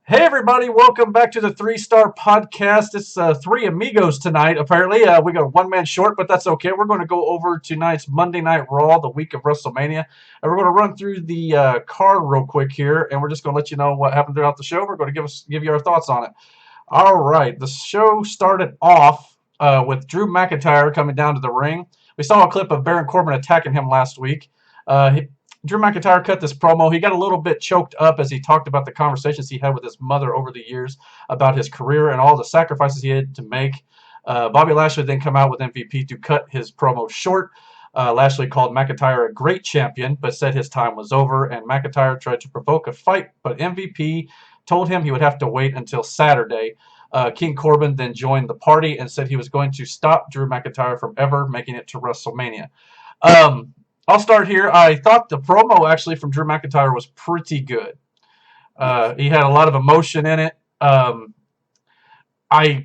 Hey everybody, welcome back to the Three Star Podcast. It's three amigos tonight. Apparently, we got one man short, but that's okay. We're going to go over tonight's Monday Night Raw, the week of WrestleMania, and we're going to run through the card real quick here, and we're just going to let you know what happened throughout the show. We're going to give you our thoughts on it. All right, the show started off with Drew McIntyre coming down to the ring. We saw a clip of Baron Corbin attacking him last week. Drew McIntyre cut this promo. He got a little bit choked up as he talked about the conversations he had with his mother over the years about his career and all the sacrifices he had to make. Bobby Lashley then come out with MVP to cut his promo short. Lashley called McIntyre a great champion, but said his time was over, and McIntyre tried to provoke a fight, but MVP told him he would have to wait until Saturday. King Corbin then joined the party and said he was going to stop Drew McIntyre from ever making it to WrestleMania. Um, I'll start here. I thought the promo actually from Drew McIntyre was pretty good. Yes. He had a lot of emotion in it. I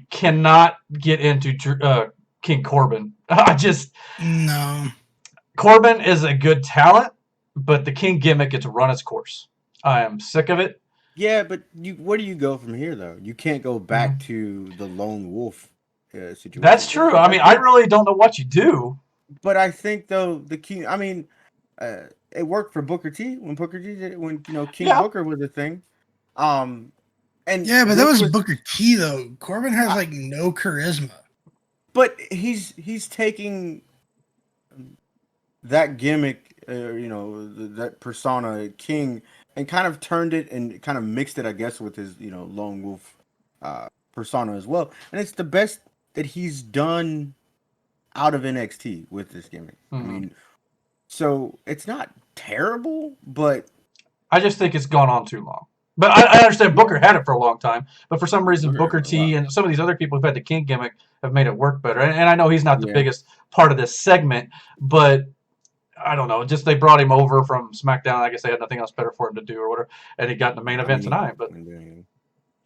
cannot get into King Corbin. I just No. Corbin is a good talent, but the King gimmick gets run its course. I am sick of it. Yeah, but where do you go from here, though? You can't go back Mhm. to the lone wolf That's situation. true. I mean, I really don't know what you do. But I think though the king. I mean, it worked for Booker T when Booker T did it, when King Yeah, Booker was a thing. Um, and Yeah, but that this was was, Booker T though. Corbin has uh, like no charisma. but he's taking that gimmick, that persona King, and kind of turned it and kind of mixed it, I guess, with his lone wolf persona as well. And it's the best that he's done out of NXT with this gimmick. I hmm mean, so it's not terrible, but I just think it's gone on too long. But I understand Booker yeah, had it for a long time, but for some reason Booger Booker for a while. T and some of these other people who've had the King gimmick have made it work better. And I know he's not the Yeah, biggest part of this segment, but I don't know. Just they brought him over from SmackDown. I guess they had nothing else better for him to do or whatever, and he got in the main I event mean, tonight. But and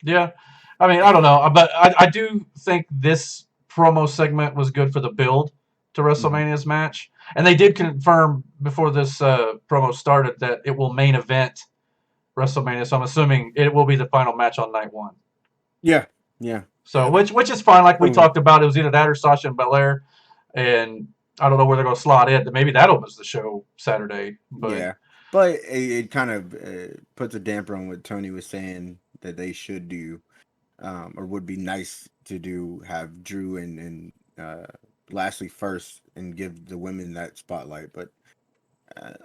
yeah, I mean, I don't know, but I do think this promo segment was good for the build to mhm. WrestleMania's match, and they did confirm before this promo started that it will main event WrestleMania. So I'm assuming it will be the final match on night one. Yeah, yeah. So which is fine. Like we So talked about, it was either that or Sasha and Belair, and I don't know where they're going to slot it. Maybe that opens the show Saturday, but yeah, but it kind of puts a damper on what Tony was saying that they should do, or would be nice to do. Have Drew and Lashley first and give the women that spotlight, but I'm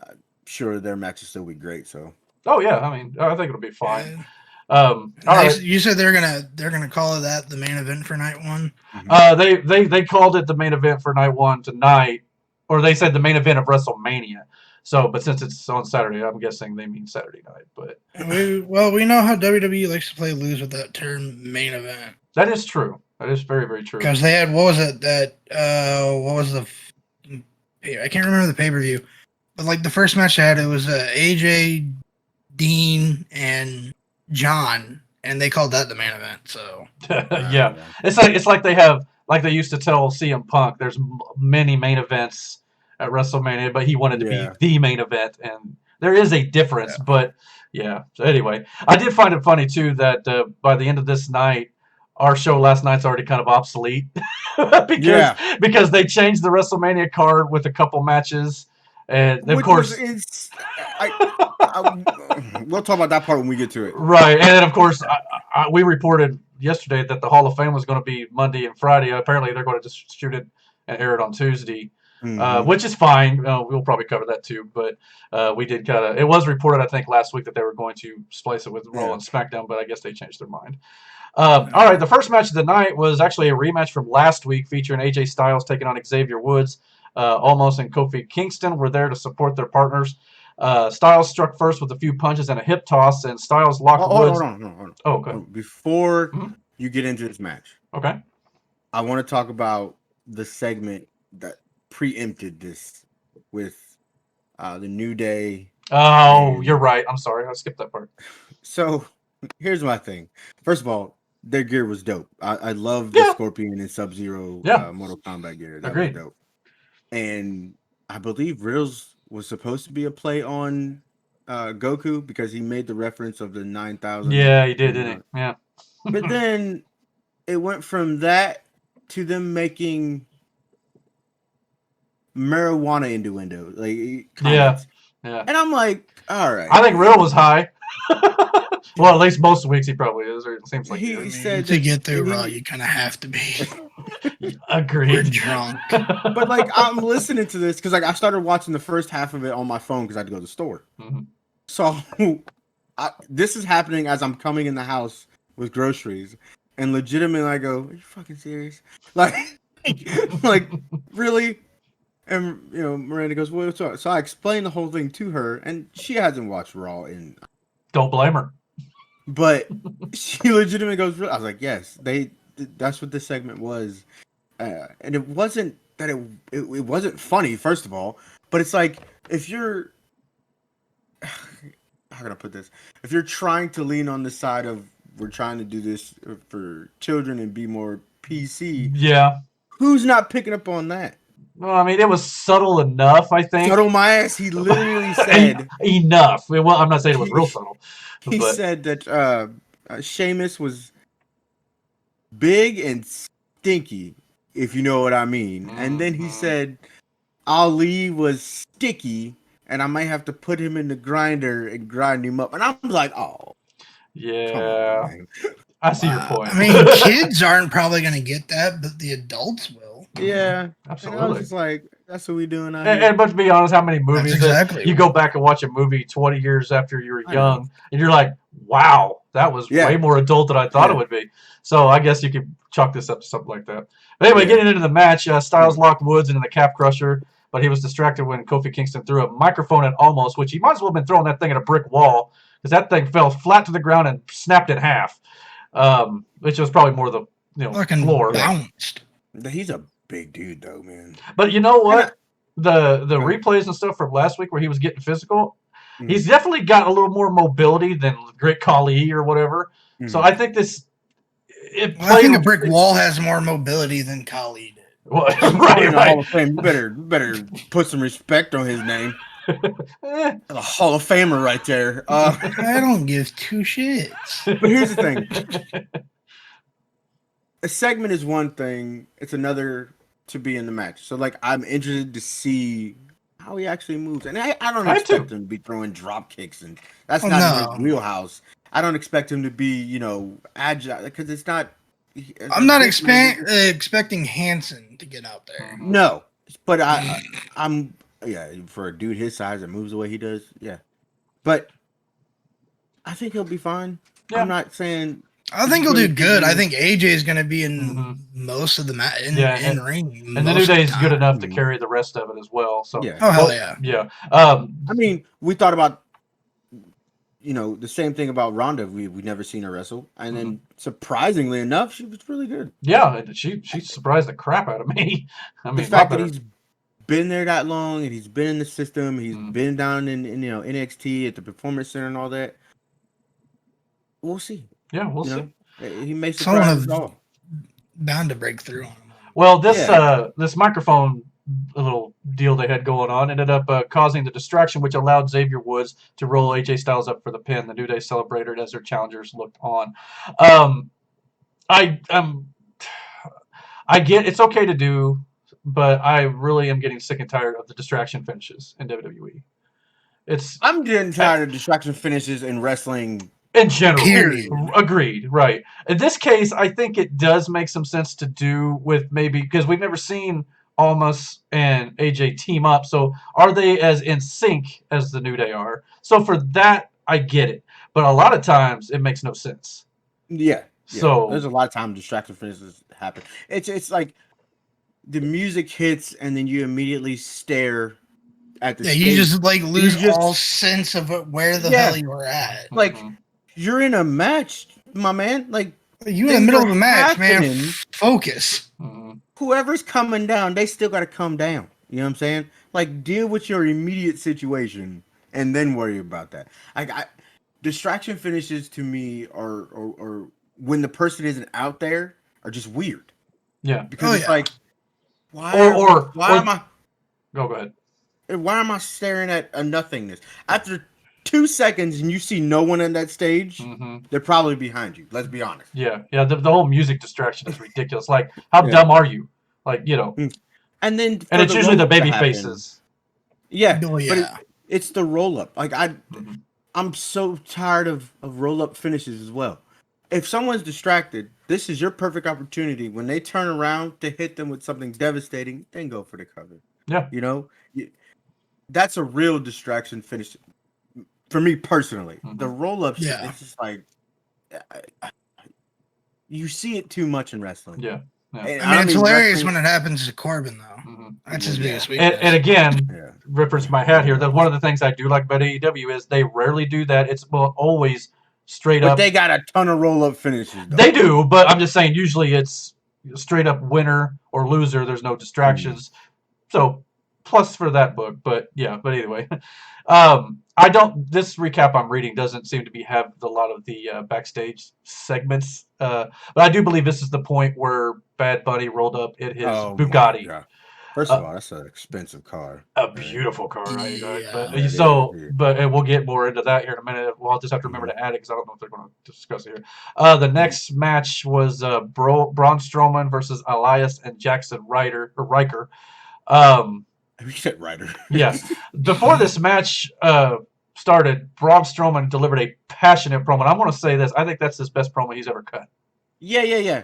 sure their matches still be great. So oh yeah, I mean I think it'll be fine. And All they, right, you said they're gonna call it that the main event for night one. mhm. they called it the main event for night one tonight, or they said the main event of WrestleMania. So, but since it's on Saturday, I'm guessing they mean Saturday night. But And we know how WWE likes to play lose with that term main event that is true. That is very very true. because they had what was it that what was the I can't remember the pay per view, but like the first match they had it was AJ, Dean, and John, and they called that the main event. So Yeah, Yeah, it's like they have like they used to tell CM Punk. There's many main events at WrestleMania, but he wanted to be yeah. the main event, and there is a difference. yeah. But yeah. So anyway, I did find it funny too that by the end of this night, our show last night's already kind of obsolete because Yeah, because they changed the WrestleMania card with a couple matches, and of which was course. I we'll talk about that part when we get to it. Right, and then of course we reported yesterday that the Hall of Fame was going to be Monday and Friday. Apparently, they're going to just shoot it and air it on Tuesday, Hmm. which is fine. We'll probably cover that too. But we did kind of. It was reported, I think, last week that they were going to splice it with Raw Yeah. and SmackDown, but I guess they changed their mind. All Yeah. right, the first match of the night was actually a rematch from last week, featuring AJ Styles taking on Xavier Woods. Almost and Kofi Kingston were there to support their partners. Styles struck first with a few punches and a hip toss, and Styles locked Woods. Hold on. Oh, okay. Before Mhm. you get into this match, Okay. I want to talk about the segment that preempted this with the New Day. Oh, you're And right. I'm sorry. I skipped that part. so here's my thing. First of all, their gear was dope. I love the Yeah. Scorpion and Sub Zero Yeah. Mortal Kombat gear. That was Agreed. dope. And I believe Riddles was supposed to be a play on Goku because he made the reference of the 9,000. Yeah, he did, didn't he? Yeah. But then it went from that to them making marijuana innuendo, like comments. Yeah. And I'm like, all right. I think Riddle was high. Well, at least most weeks he probably is, or it seems like He I mean, said to that- get through and he- Raw, you kind of have to be. We're agreed. drunk. But like I'm listening to this because like I started watching the first half of it on my phone because I had to go to the store. Mhm. So this is happening as I'm coming in the house with groceries, and legitimately I go, "Are you fucking serious?" Like really? And you know, Miranda goes, "Well, what's up?" So I explained the whole thing to her, and she hasn't watched Raw in. Don't blame her. But she legitimately goes, I was like, yes, that's what this segment was. And it wasn't that it wasn't funny, first of all, but it's like, if you're, how can I put this? If you're trying to lean on the side of, we're trying to do this for children and be more PC, Yeah. who's not picking up on that? Well, I mean, it was subtle enough, I think. Subtle my ass, he literally said. Enough. Well, I'm not saying it was real subtle. He but said that Sheamus was big and stinky, if you know what I mean. And then he said Ali was sticky, and I might have to put him in the grinder and grind him up. And I'm like, oh, yeah. come on, man. I see your point. I mean, kids aren't probably going to get that, but the adults will. Yeah, absolutely. And I was just like, that's what we doing out And, here. but to be honest, how many movies exactly that you right. go back and watch a movie 20 years after you were I young, know. and you're like, wow, that was Yeah. way more adult than I thought it Yeah. would be. So I guess you could chalk this up to something like that. But anyway, Yeah. getting into the match, Styles locked Woods into the calf crusher, but he was distracted when Kofi Kingston threw a microphone at Almost, which he might as well have been throwing that thing at a brick wall, because that thing fell flat to the ground and snapped in half, which was probably more the Fucking floor. bounced. He's a big dude, though, man. But you know what? The Go ahead. replays and stuff from last week where he was getting physical, Mhm. he's definitely got a little more mobility than Great Khali or whatever. So Mhm. I think this. I think a brick wall has more mobility than Khali did. Well, He's in right, the Hall right. of Fame. You better put some respect on his name. Eh, The Hall of Famer right there. I don't give two shits. But here's the thing. A segment is one thing. It's another to be in the match. So, like, I'm interested to see how he actually moves. And I don't I expect too. him to be throwing drop kicks. And that's Oh, not no. in his wheelhouse. I don't expect him to be, agile. Because it's not... I'm not expecting Hanson to get out there. No. But I'm... Yeah, for a dude his size that moves the way he does, yeah. But I think he'll be fine. Yeah. I'm not saying... I think he'll do good. I think AJ is going to be in Mhm. most of the match in ring. And the New Day is good enough to Mhm. carry the rest of it as well. So Yeah. Oh hell yeah! yeah. I mean, we thought about, the same thing about Ronda. We'd never seen her wrestle, and then surprisingly enough, she was really good. Yeah, and she surprised the crap out of me. I mean, The a lot fact that better. he's been there that long and he's been in the system, he's Mhm. been down in NXT at the Performance Center and all that. We'll see. Yeah, we'll see. He may Someone surprise us of- all. Bound to break through on him. Well, this Yeah. this microphone little deal they had going on ended up causing the distraction, which allowed Xavier Woods to roll AJ Styles up for the pin. The New Day celebrated as their challengers looked on. I get it's okay to do, but I really am getting sick and tired of the distraction finishes in WWE. I'm getting tired of distraction finishes in wrestling. In general, Period. Agreed, right. In this case, I think it does make some sense to do with maybe because we've never seen Almas and AJ team up. So are they as in sync as the New Day are? So for that, I get it. But a lot of times, it makes no sense. Yeah. So there's a lot of time distraction finishes happen. It's like the music hits and then you immediately stare at the Yeah, stage. you just lose You just- all sense of where the Yeah. hell you were at. like Mhm. you're in a match, my man. Like You in the things middle are of a match, happening. man. Focus. Mhm. Whoever's coming down, they still got to come down. You know what I'm saying? Like deal with your immediate situation and then worry about that. Distraction finishes to me or when the person isn't out there are just weird Yeah. because Oh, it's yeah. like why Or am I go ahead. why am I staring at a nothingness after 2 seconds and you see no one on that stage, Mm-hmm. they're probably behind you. Let's be honest. Yeah. The whole music distraction is ridiculous. Like, how Yeah. dumb are you? Like, And then and it's usually the roll-up to baby happen. faces. Yeah, Oh, but yeah. it's the roll up. Like Mhm. I'm so tired of roll up finishes as well. If someone's distracted, this is your perfect opportunity. When they turn around to hit them with something devastating, then go for the cover. Yeah. You know, that's a real distraction finish for me personally. Mhm. The roll up shit, Yeah. it's just like you see it too much in wrestling. Yeah. And I mean, it's hilarious wrestling- when it happens to Corbin, though. Mhm. That's his Yeah. biggest weakness. And again, Yeah. rippers my hat here. That one of the things I do like about AEW is they rarely do that. It's always straight But up. they got a ton of roll up finishes. Though. They do, but I'm just saying usually it's straight up winner or loser. There's no distractions. So plus for that book, but anyway. This recap I'm reading doesn't seem to have a lot of the backstage segments. But I do believe this is the point where Bad Bunny rolled up in his Bugatti. Yeah. First of all, that's an expensive car. A beautiful car, right? Yeah. But Yeah, but we'll get more into that here in a minute. We'll just have to remember to add it because I don't know if they're going to discuss it here. The next match was Braun Strowman versus Elias and Jackson Riker. We said Ryder. Yeah. Before this match started, Braun Strowman delivered a passionate promo. And I'm going to say this. I think that's his best promo he's ever cut. Yeah.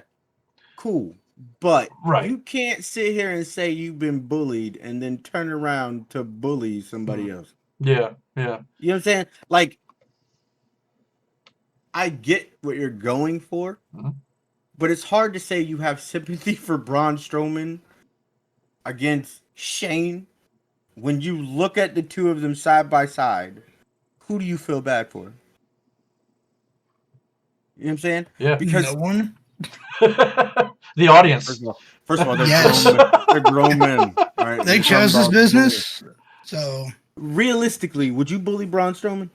Cool. But Right. you can't sit here and say you've been bullied and then turn around to bully somebody else. Yeah. You know what I'm saying? Like, I get what you're going for, but it's hard to say you have sympathy for Braun Strowman against Shane when you look at the two of them side by side. Who do you feel bad for? You know what I'm saying? Yeah. Because No one. The audience. First of all, they're Yes. grown men. They're grown men. All right? They We're chose talking this about business, so realistically, would you bully Braun Strowman?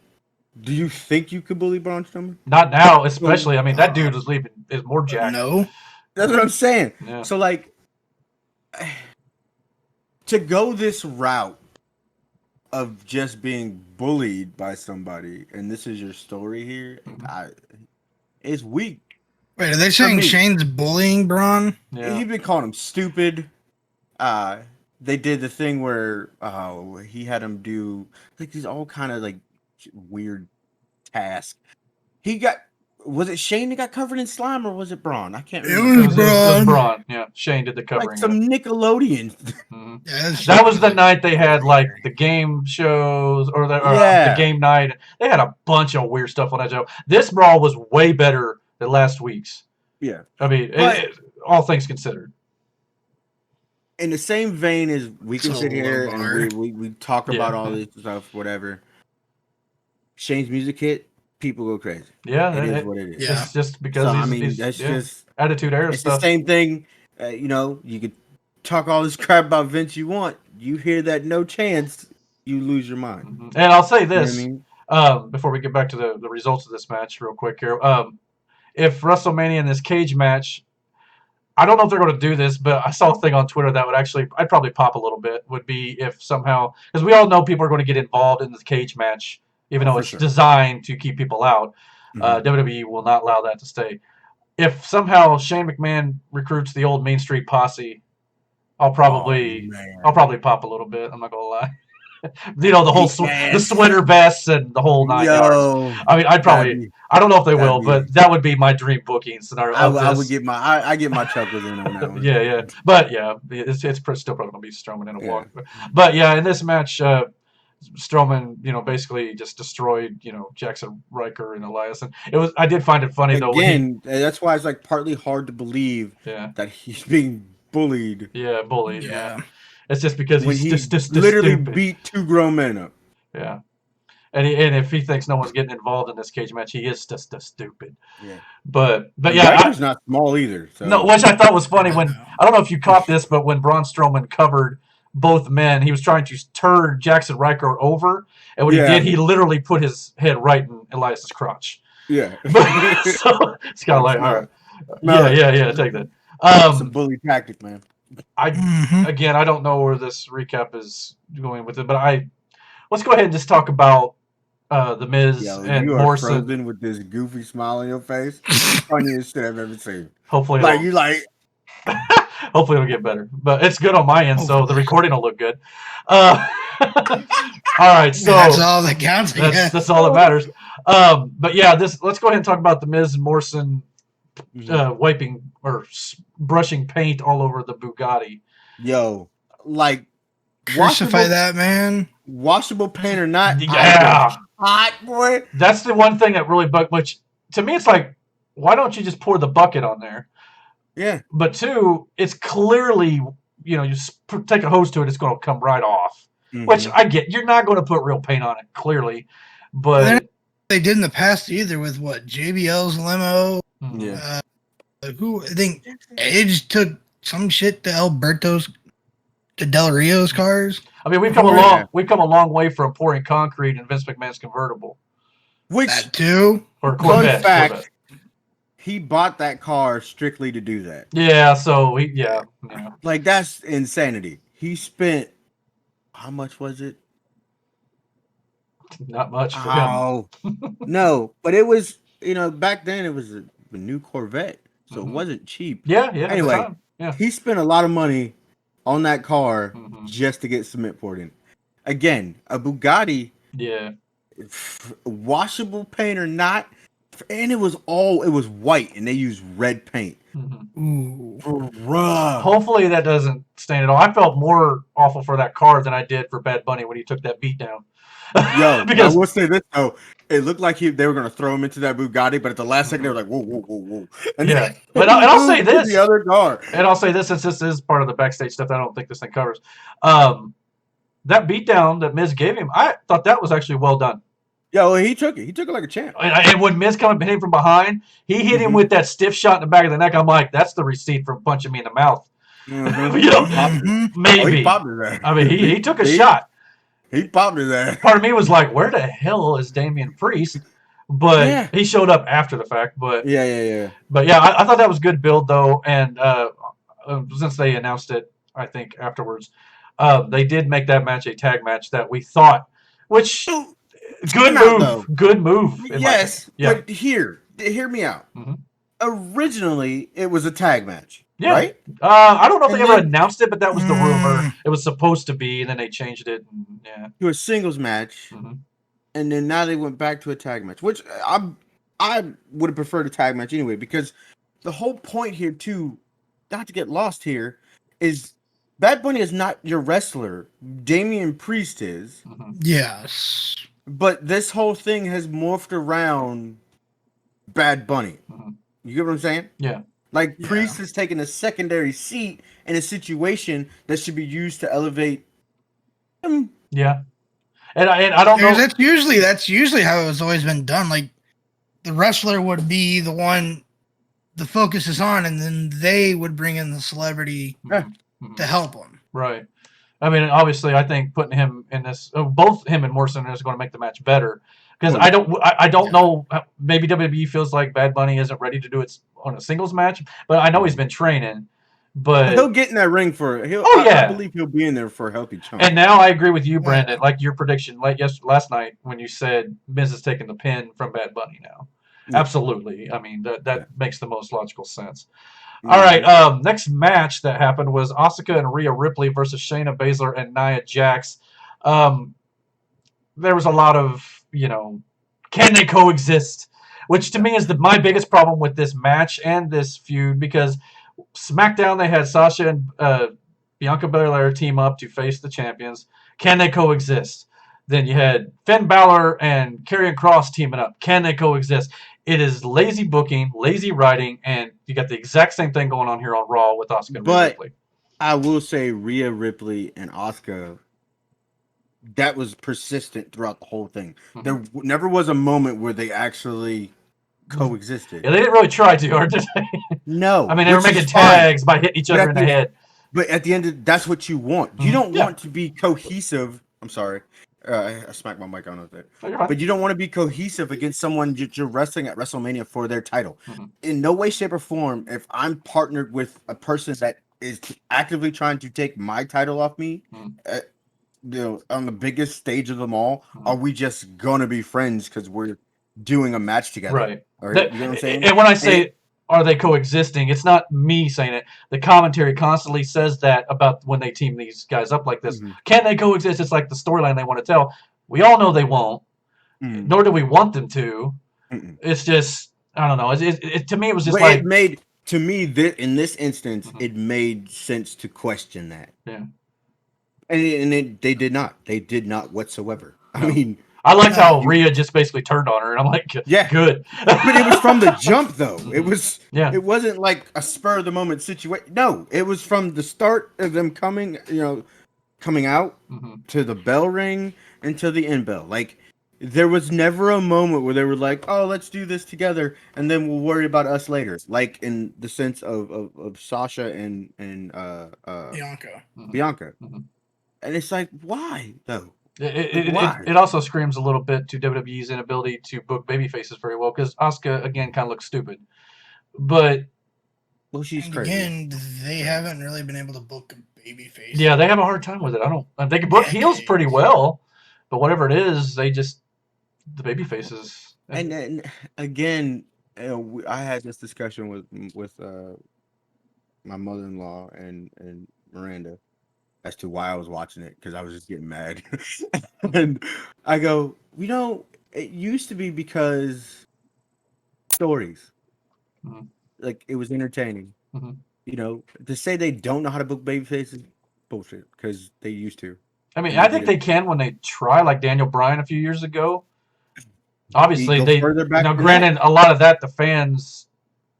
Do you think you could bully Braun Strowman? Not now, especially. I mean, that dude is more jacked. no. That's what I'm saying. Yeah. So, like, to go this route of just being bullied by somebody, and this is your story here, it's weak. Wait, are they saying me. Shane's bullying Braun? Yeah. You've been calling him stupid. They did the thing where he had him do like these all kind of like weird tasks. Was it Shane that got covered in slime or was it Braun? I can't It remember. was It was Braun. Braun. Yeah. Shane did the covering. Like some Nickelodeon. Mhm. Yeah, that's That was the night they had like the game shows or the game night. They had a bunch of weird stuff on that show. This brawl was way better than last week's. Yeah. I mean, But- all things considered. In the same vein as we can So sit here low and we talk about Yeah. all this stuff, whatever. Shane's music hit, people go crazy. Yeah, It is what it is. Yeah. It's just because So, he's that's yeah, just attitude era it's the stuff. same thing. You could talk all this crap about Vince you want. You hear that no chance, you lose your mind. Mhm. And I'll say You know what I this mean? before we get back to the results of this match real quick here. If WrestleMania in this cage match, I don't know if they're going to do this, but I saw a thing on Twitter that I'd probably pop a little bit, would be if somehow, because we all know people are going to get involved in the cage match, even though for it's sure. designed to keep people out. Mhm. WWE will not allow that to stay. If somehow Shane McMahon recruits the old Main Street Posse, I'll probably pop a little bit. I'm not going to lie. The whole the sweater vests and the whole 9 yards. I mean, I'd probably. I don't know if they will, but that would be my dream booking scenario. I would get I get my chuckles in on that one. Yeah. But yeah, it's still probably gonna be Strowman in a walk. But yeah, in this match, Strowman, basically just destroyed, Jackson Riker and Elias, and I did find it funny though. That's why it's like partly hard to believe that he's being bullied. Yeah, bullied. Yeah. It's just because When he's just literally stupid. beat 2 grown men up. Yeah. And if he thinks no one's getting involved in this cage match, he is just stupid. Yeah. But yeah, Riker's not small either. So. No, which I thought was funny when I don't know if you caught this, but when Braun Strowman covered both men, he was trying to turn Jackson Riker over, and what he did, he literally put his head right in Elias's crotch. Yeah. So it's kind of like, all right, yeah, take that. It's a bully tactic, man. Again, I don't know where this recap is going with it, but let's go ahead and just talk about The Miz Yo, and you are Morrison. frozen with this goofy smile on your face. Funniest shit I've ever seen. Hopefully, Like you like. hopefully it'll get better. But it's good on my end, so the Hopefully. recording will look good. All right, so That's all that counts. I guess. that's all that matters. But yeah, let's go ahead and talk about the Miz and Morrison wiping or brushing paint all over the Bugatti. Yo, like Crucify that man. washable paint or not, Yeah. I was hot, boy. That's the one thing that really bugged. Which to me, it's like, why don't you just pour the bucket on there? Yeah, But two, it's clearly, you take a hose to it, it's going to come right off. Which I get. You're not going to put real paint on it, clearly. But they did in the past either with what JBL's limo. yeah. Who I think Edge took some shit to Del Rio's cars. I mean, we've come a long way from pouring concrete in Vince McMahon's convertible. Which That too. Or Corvette. fun fact, Corvette. he bought that car strictly to do that. Yeah, so Like that's insanity. He spent how much was it? not much for him. Oh no, but it was back then it was a new Corvette, so it wasn't cheap. Yeah. Anyway, at the time. Yeah. he spent a lot of money on that car Mhm. just to get cement poured in. Again, a Bugatti, Yeah. washable paint or not, and it was white, and they used red paint. Mhm. Ooh. Bruh. Hopefully that doesn't stain at all. I felt more awful for that car than I did for Bad Bunny when he took that beat down. Yo, because I will say this though, it looked like they were gonna throw him into that Bugatti, but at the last second they were like, whoa, and Yeah. then But I'll say moved to this. the other car. And I'll say this, since this is part of the backstage stuff that I don't think this thing covers. That beatdown that Miz gave him, I thought that was actually well done. Yeah, well, he took it like a champ. And when Miz come up and hit him from behind, he hit him with that stiff shot in the back of the neck. I'm like, that's the receipt from punching me in the mouth. Maybe. He popped his ass. I mean, he took a shot. He popped his ass. Part of me was like, where the hell is Damian Priest? But he showed up after the fact. But Yeah. But yeah, I thought that was good build though, and since they announced it, I think afterwards, they did make that match a tag match that we thought, which good move. Yes, Yeah. but hear me out. Mhm. Originally, it was a tag match, Yeah. right? I don't know if And they ever then- announced it, but that was the rumor. It was supposed to be, and then they changed it. And, yeah. To a singles match, Mhm. and then now they went back to a tag match, which I would have preferred a tag match anyway, because the whole point here too, not to get lost here, is Bad Bunny is not your wrestler. Damian Priest is. Mhm. Yes. But this whole thing has morphed around Bad Bunny. Mhm. You get what I'm saying? Yeah. Like Yeah. Priest has taken a secondary seat in a situation that should be used to elevate him. Yeah. And I don't know. That's usually how it's always been done. Like the wrestler would be the one the focus is on, and then they would bring in the celebrity Mhm. to help them. Right. I mean, obviously, I think putting him in this, both him and Morrison is going to make the match better. Because I don't know. Maybe WWE feels like Bad Bunny isn't ready to do it on a singles match, but I know he's been training. But He'll get in that ring for. I believe he'll be in there for a healthy chunk. And now I agree with you, Brandon. Like your prediction, last night when you said Miz is taking the pin from Bad Bunny now. Yeah. Absolutely. I mean that makes the most logical sense. All right. Next match that happened was Asuka and Rhea Ripley versus Shayna Baszler and Nia Jax. There was a lot of, can they coexist? Which to me is my biggest problem with this match and this feud, because SmackDown they had Sasha and Bianca Belair team up to face the champions. Can they coexist? Then you had Finn Balor and Karrion Kross teaming up. Can they coexist? It is lazy booking, lazy writing, and you got the exact same thing going on here on Raw with Asuka and Rhea Ripley. I will say Rhea Ripley and Asuka, that was persistent throughout the whole thing. Mhm. There never was a moment where they actually coexisted. Yeah, they didn't really try too hard, did they? No. I mean, they were which making is fine. tags by hitting each other in the head. But at the end, that's what you want. You don't Yeah. want to be cohesive. I'm sorry. I smacked my mic on with it. So you're fine. But you don't want to be cohesive against someone you're wrestling at WrestleMania for their title. Mhm. In no way, shape, or form, if I'm partnered with a person that is actively trying to take my title off me, Mhm. on the biggest stage of them all, are we just gonna be friends because we're doing a match together? Right. Or, That- you know what I'm saying? and when I And say are they coexisting, it's not me saying it. The commentary constantly says that about when they team these guys up like this. Mhm. Can they coexist? It's like the storyline they want to tell. We all know they won't, Mhm. nor do we want them to. Mm-mm. It's just, I don't know. To me, it was just But like, it made to me that in this instance, Mhm. it made sense to question that. Yeah. They did not. They did not whatsoever. I No. mean, I liked how No. Rhea just basically turned on her, and I'm like, Yeah. good. but it was from the jump though. It Mhm. was. Yeah. It wasn't like a spur of the moment situation. No, it was from the start of them coming. Coming out hmm to the bell ring and to the end bell. Like there was never a moment where they were like, "Oh, let's do this together, and then we'll worry about us later." Like in the sense of Sasha and Bianca. Bianca. Mhm. And it's like, why though? It Why? also screams a little bit to WWE's inability to book baby faces very well because Asuka again kind of looks stupid, but Well, she's And crazy. again, they haven't really been able to book a baby face. yeah, they have a hard time with it. They can book heels pretty well, but whatever it is, the baby faces. And then again, I had this discussion with my mother-in-law and Miranda as to why I was watching it because I was just getting mad. And I go, it used to be because stories, Mhm. like it was entertaining. Mhm. To say they don't know how to book baby faces, bullshit. Because they used to. I mean, And I they think did they it. can when they try, like Daniel Bryan a few years ago. You Obviously, go further back than granted, a lot of that the fans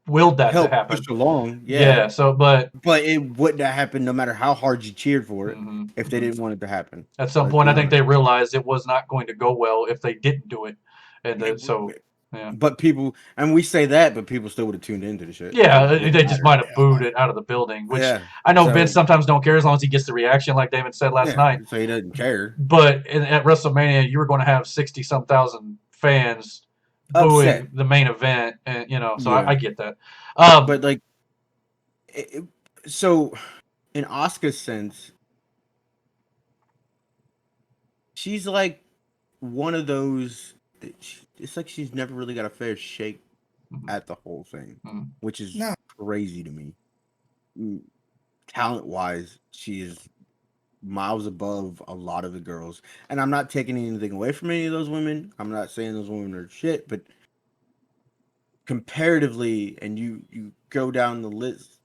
willed that to help happen. push along, Yeah. So, but but it wouldn't have happened no matter how hard you cheered for it mhm, if they mhm. didn't want it to happen. At some Let's point, be I think they honest. realized it was not going to go well if they didn't do it, and so yeah. But people, and we say that, but people still would have tuned into the shit. Yeah, So it they didn't just matter. might have booed it out of the building, which Yeah. I know Vince So sometimes don't care as long as he gets the reaction, like David said last yeah. night. So he doesn't care. But at WrestleMania, you were going to have 60-some thousand fans booing Upset. the main event, and so Yeah. I get that. But like, so in Asuka's sense, she's like one of those. It's like she's never really got a fair shake Mhm. at the whole thing, Mhm. which is No. crazy to me. Talent wise, she is miles above a lot of the girls. And I'm not taking anything away from any of those women. I'm not saying those women are shit, but comparatively, and you go down the list,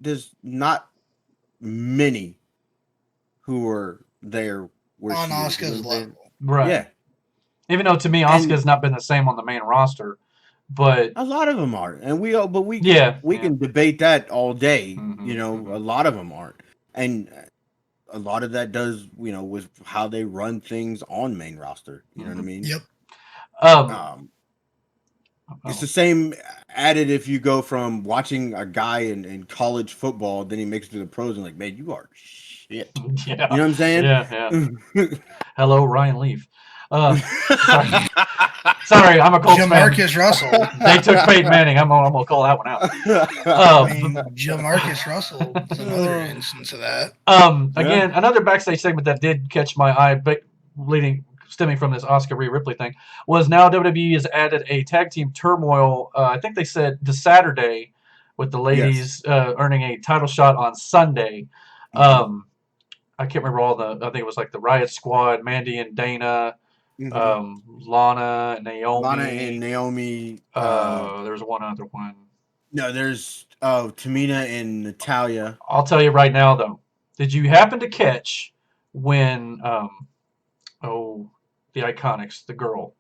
there's not many who are there where On she is. You know Asuka's what I'm saying? level. Right. Yeah. Even though to me, Asuka And has not been the same on the main roster, but a lot of them aren't. And we yeah, can debate that all day. Mhm. A lot of them aren't. And a lot of that does, with how they run things on main roster. You know what I Mhm. mean? Yep. It's the same added if you go from watching a guy in college football, then he makes it to the pros and like, man, you are shit. Yeah, You know what I'm saying? yeah. Hello, Ryan Leaf. Sorry, I'm a Colts fan. Jamarcus Russell. They took Peyton Manning. I'm gonna call that one out. I mean, Jamarcus Russell is another instance of that. Again, another backstage segment that did catch my eye, but stemming from this Oscar Rhea Ripley thing, was now WWE has added a tag team turmoil. I think they said the Saturday, with the ladies earning a title shot on Sunday. I can't remember all the. I think it was like the Riot Squad, Mandy and Dana, Lana and Naomi. Lana and Naomi. There's one other one. No, there's Tamina and Natalia. I'll tell you right now, though. Did you happen to catch when the Iconics, the girl,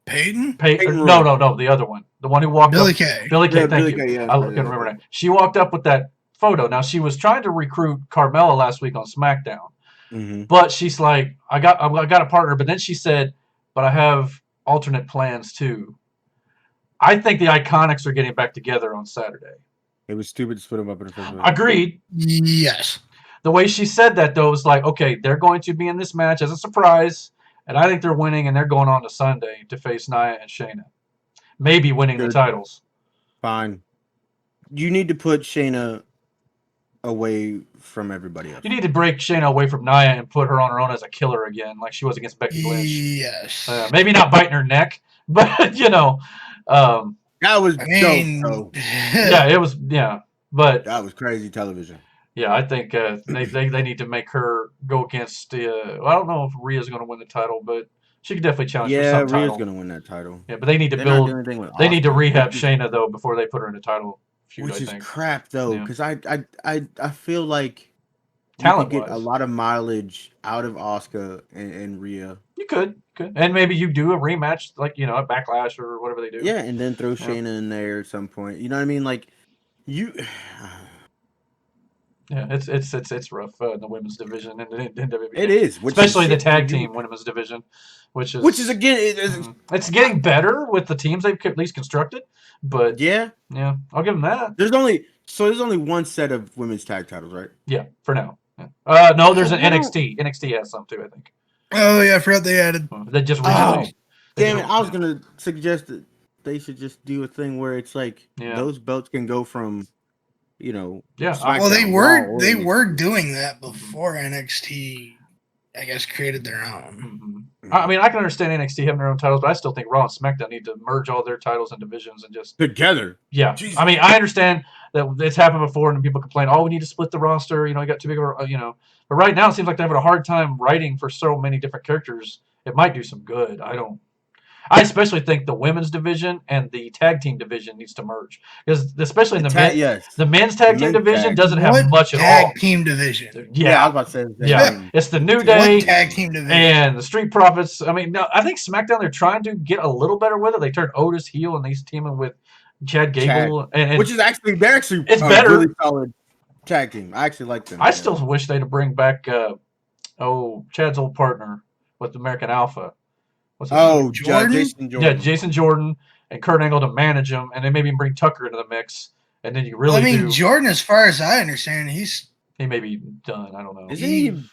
Peyton? no, the other one, the one who walked Billy up, Kay. Billy Kay, Yeah, thank Billy you. Kay, yeah, I couldn't remember that. She walked up with that photo. Now she was trying to recruit Carmella last week on SmackDown, but she's like, I got a partner, but then she said, but I have alternate plans too. I think the Iconics are getting back together on Saturday. It was stupid to split them up in the first place. Agreed. Yes. The way she said that, though, was like, okay, they're going to be in this match as a surprise, and I think they're winning, and they're going on to Sunday to face Nia and Shayna. Maybe winning the titles. Fine. You need to put Shayna away from everybody else. You need to break Shayna away from Nia and put her on her own as a killer again, like she was against Becky Lynch. Yes. Maybe not biting her neck, but That was dope, though. yeah, it was. Yeah, but That was crazy television. yeah, I think they need to make her go against. I don't know if Rhea's going to win the title, but she could definitely challenge for some title. Rhea's gonna win that title. Yeah, but they need to build. They need to rehab Shayna though before they put her in a title feud. Which I is think. crap though, because I feel like talent you could get a lot of mileage out of Asuka and Rhea. You could, and maybe you do a rematch, like a Backlash or whatever they do. Yeah, and then throw Shayna in there at some point. You know what I mean? Like you. Yeah, it's rough in the women's division and in WWE. It is, especially the tag team women's division, which is again, it's getting better with the teams they've at least constructed. But yeah, I'll give them that. There's only one set of women's tag titles, right? Yeah, for now. Yeah. No, there's an NXT. NXT has some too, I think. Oh yeah, I forgot they added. They just recently. Damn it! I was gonna suggest that they should just do a thing where it's like those belts can go from. Yeah. Well, they were doing that before NXT, I guess, created their own. Mm-hmm. I mean, I can understand NXT having their own titles, but I still think Raw and SmackDown need to merge all their titles and divisions and just together. Yeah, Jesus. I mean, I understand that it's happened before, and people complain, "Oh, we need to split the roster." You got too big of a, But right now, it seems like they're having a hard time writing for so many different characters. It might do some good. I especially think the women's division and the tag team division needs to merge, because especially in the men's tag team division doesn't have much at all. Tag team division. Yeah, I was about to say that. Yeah, it's the New Day tag team division and the Street Profits. I mean, no, I think SmackDown they're trying to get a little better with it. They turned Otis heel and he's teaming with Chad Gable, and which is actually it's better. Really solid tag team. I actually like them. I still wish they'd bring back Chad's old partner with American Alpha. Jason Jordan. Yeah, Jason Jordan and Kurt Angle to manage him, and then maybe bring Tucker into the mix, and then you really Jordan, as far as I understand, he may be done. I don't know. Isn't he?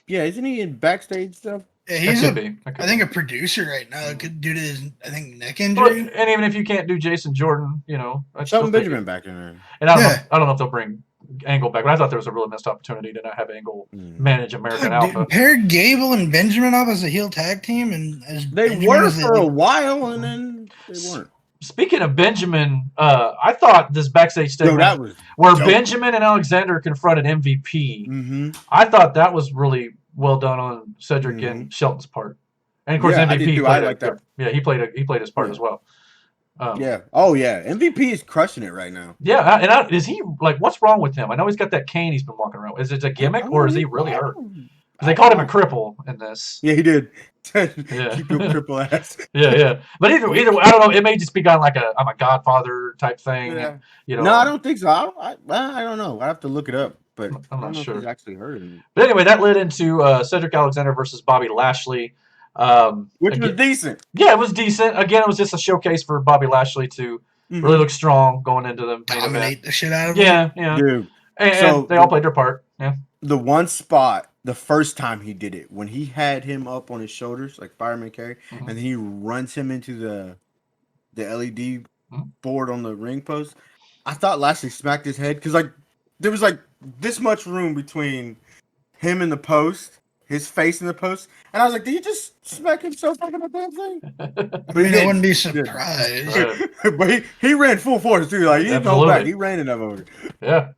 Yeah, isn't he in backstage stuff? Yeah, he's I think a producer right now. Due to his, I think, neck injury. And even if you can't do Jason Jordan, Shelton Benjamin back in there. And I don't know if they'll bring Angle back, but I thought there was a really missed opportunity to not have Angle manage American Alpha. Pair Gable and Benjamin up as a heel tag team, and they were for a while, and then they weren't. Speaking of Benjamin, I thought this backstage segment where Benjamin and Alexander confronted MVP, I thought that was really well done on Cedric and Shelton's part, and of course MVP played he played his part as well. MVP is crushing it right now. Yeah, and is he what's wrong with him? I know he's got that cane he's been walking around. Is it a gimmick or is he really hurt? They called him a cripple in this. Yeah, he did. Yeah, keep your cripple ass. Yeah. But either I don't know. It may just be kind of like I'm a Godfather type thing. Yeah. No, I don't think so. I don't know. I have to look it up. But I'm not sure. If he's actually hurt him. But anyway, that led into Cedric Alexander versus Bobby Lashley. Which was decent. Yeah, it was decent. Again, it was just a showcase for Bobby Lashley to really look strong going into the main event. The shit out of him. Yeah. Dude. And they all played their part. Yeah. The one spot, the first time he did it, when he had him up on his shoulders, like fireman carry, and he runs him into the LED board on the ring post, I thought Lashley smacked his head because there was this much room between him and the post, his face in the post, and I was like, "Did you just smack himself on the damn thing?" But I wouldn't be surprised. But he ran full force too. Like he didn't go back. He ran it over. Yeah.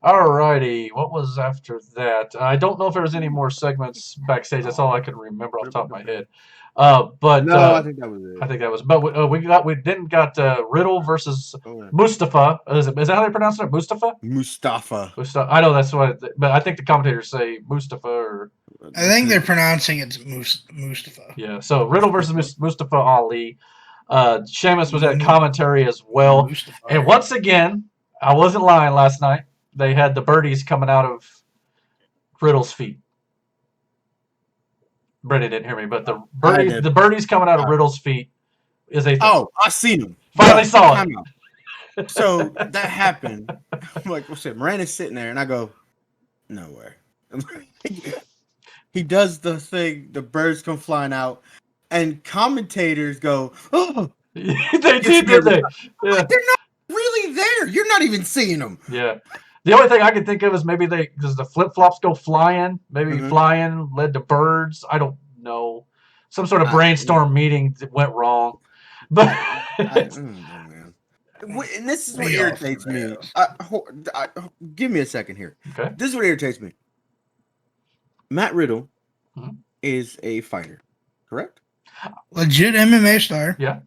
Alrighty, what was after that? I don't know if there was any more segments backstage. That's all I can remember off the top of my head. But no, I think that was it. I think that was. But we then got Riddle versus Mustafa. Is that how they pronounce it? Mustafa. I know that's what. But I think the commentators say Mustafa or. I think they're pronouncing it Mustafa. Yeah. So Riddle versus Mustafa Ali. Sheamus was at commentary as well. Mustafa. And once again, I wasn't lying last night. They had the birdies coming out of Riddle's feet. Brady didn't hear me, but the birdies coming out of Riddle's feet is a thing. Oh, I seen him. Finally saw it. So that happened. I'm like, what's it? Miranda's sitting there, and I go, nowhere. He does the thing. The birds come flying out, and commentators go, oh. They did they? Yeah. They're not really there. You're not even seeing them. Yeah. The only thing I can think of is maybe because the flip flops go flying, maybe Mhm. flying led to birds. I don't know. Some sort of I- brainstorm meeting that went wrong. But I don't know, man. And this is what Way off the irritates me. rails. Give me a second here. okay. This is what irritates me. Matt Riddle Mhm. is a fighter, correct? Legit MMA star. Yeah.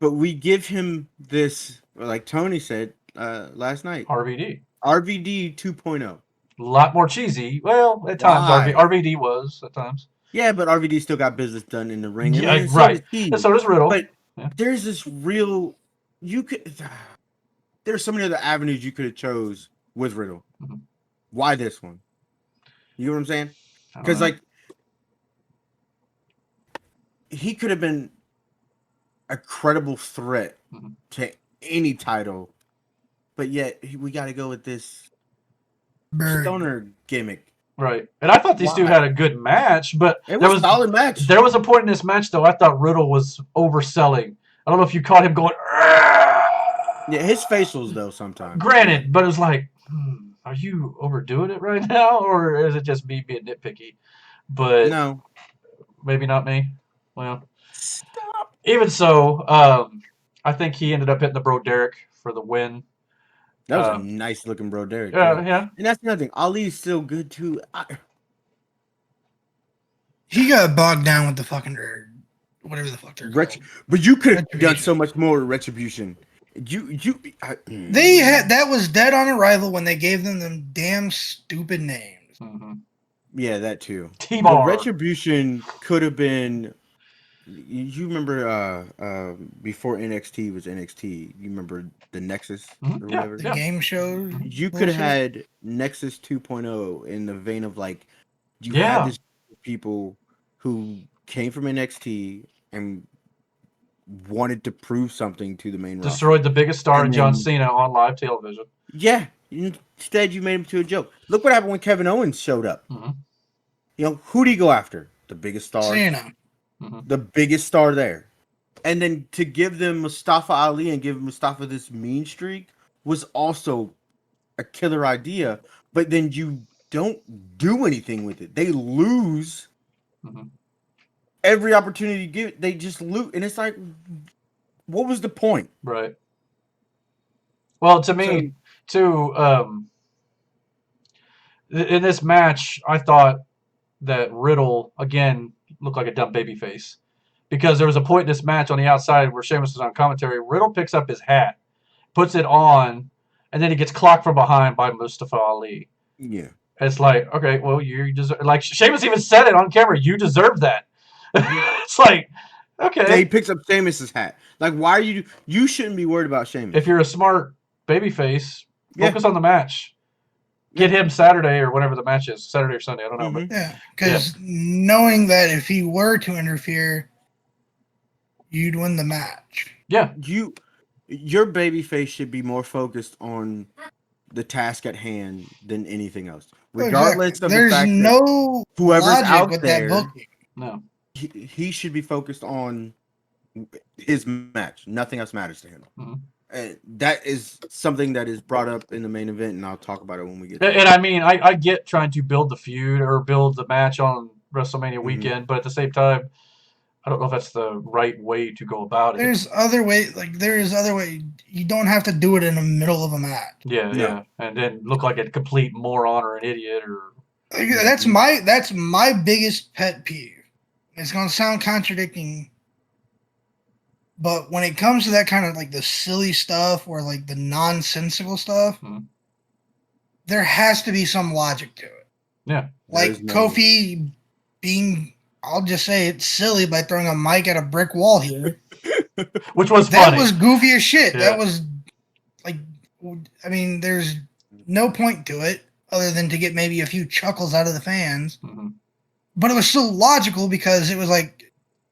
But we give him this, like Tony said last night, RVD. RVD 2.0. A lot more cheesy. Well, at times Why? RVD was at times. Yeah, but RVD still got business done in the ring. I Yeah, mean, and so right. does he. And so does Riddle. But Yeah. there's this real. You could. There's so many other avenues you could have chose with Riddle. Mhm. Why this one? You know what I'm saying? I don't Because know. like he could have been a credible threat Mhm. to any title, but yet we got to go with this Bird. stoner gimmick. Right. And I thought these two Why? had a good match, but It was a solid match. there was a point in this match though I thought Riddle was overselling. I don't know if you caught him going. Yeah, his facials though sometimes. Granted, but it was like, are you overdoing it right now, or is it just me being nitpicky? But No. maybe not me. Well, Stop. even so, I think he ended up hitting the Bro Derek for the win. That was a nice looking Bro Derek. Yeah. And that's nothing. Ali's still good too. He got bogged down with the fucking whatever the fuck they're called. But you could have done Retribution. so much more with Retribution. They had that was dead on arrival when they gave them damn stupid names. Mm-hmm. Yeah, that too. T-Bar. The Retribution could have been. You remember before NXT was NXT, you remember the Nexus Mhm. or Yeah, whatever? The game show. You could have bullshit. had Nexus 2.0 in the vein of like you Yeah. had this people who came from NXT and wanted to prove something to the main roster. Destroyed the biggest star in And John then- Cena on live television. Yeah. Instead, you made him to a joke. Look what happened when Kevin Owens showed up. Mhm. You know, who do you go after? The biggest star. Cena. The biggest star there. And then to give them Mustafa Ali and give Mustafa this mean streak was also a killer idea. But then you don't do anything with it. They lose Mhm. every opportunity you give. They just lose. And it's like, what was the point? Right. Well, to me, too, in this match, I thought that Riddle, again, looked like a dumb babyface. Because there was a point in this match on the outside where Sheamus was on commentary. Riddle picks up his hat, puts it on, and then he gets clocked from behind by Mustafa Ali. Yeah. It's like, okay, well, you deserve. Like Sheamus even said it on camera. You deserve that. It's like, okay. Yeah, he picks up Sheamus's hat. Like, why are you? You shouldn't be worried about Sheamus. If you're a smart babyface, Yeah. focus on the match. Get him Saturday or whenever the match is, Saturday or Sunday. I don't know, but Yeah, because knowing that if he were to interfere, you'd win the match. yeah, Your babyface should be more focused on the task at hand than anything else. Regardless Exactly. of There's the fact that no whoever's logic out with there, that booking. no, he should be focused on his match. Nothing else matters to him. Mhm. And that is something that is brought up in the main event, and I'll talk about it when we get and I mean, I get trying to build the feud or build the match on WrestleMania weekend, but at the same time, I don't know if that's the right way to go about it. There's other way. Like there is other way. You don't have to do it in the middle of a match. Yeah, No. yeah, and then look like a complete moron or an idiot or Like, that's my biggest pet peeve. It's gonna sound contradicting, but when it comes to that kind of like the silly stuff or like the nonsensical stuff, Mhm. there has to be some logic to it. yeah, Like There's no- Kofi being, I'll just say it's silly by throwing a mic at a brick wall here. which was That funny. was goofy as shit. Yeah. That was like, I mean, there's no point to it other than to get maybe a few chuckles out of the fans. Mhm. But it was still logical because it was like,